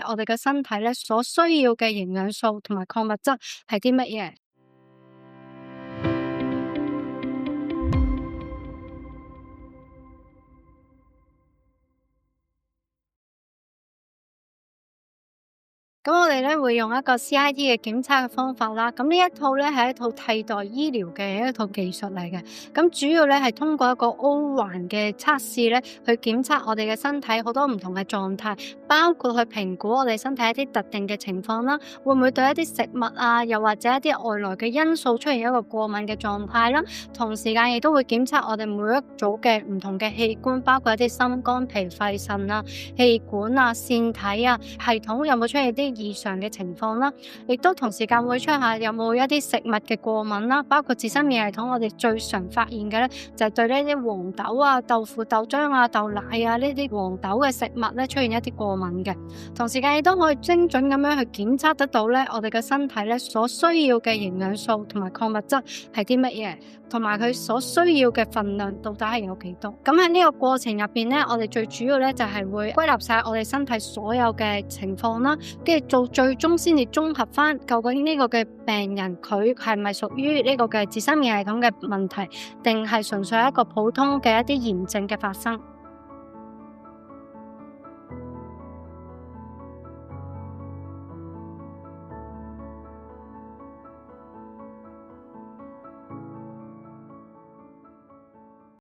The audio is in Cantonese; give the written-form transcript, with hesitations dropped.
我哋嘅身體咧所需要嘅營養素同埋礦物質係啲乜嘢。咁我哋咧會用一個 CIT 嘅檢測嘅方法啦。咁呢一套咧係一套替代醫療嘅一套技術嚟嘅。咁主要咧係通過一個 O 環嘅測試咧，去檢測我哋嘅身體好多唔同嘅狀態，包括去評估我哋身體一啲特定嘅情況啦，會唔會對一啲食物啊，又或者一啲外來嘅因素出現一個過敏嘅狀態啦。同時間亦都會檢測我哋每一組嘅唔同嘅器官，包括一啲心肝脾肺腎啊、氣管啊、腺體啊、系統有冇出現啲異常嘅情況啦，亦都同時間會 check 下有冇一啲食物嘅過敏啦，包括自身免疫系統我哋最常發現嘅咧就係對呢啲黃豆啊、豆腐、豆漿啊、豆奶啊呢啲黃豆嘅食物咧出現一啲過敏嘅。同時間亦都可以精準咁樣去檢測得到咧我哋嘅身體咧所需要嘅營養素同埋礦物質係啲乜嘢，同埋佢所需要嘅份量到底係有幾多。咁喺呢個過程入邊咧，我哋最主要咧就係會歸納晒我哋身體所有嘅情況啦，跟住做最終先至綜合翻究竟呢個嘅病人佢係咪屬於呢個嘅自身免疫系統嘅問題，定係純粹一個普通嘅一啲炎症嘅發生。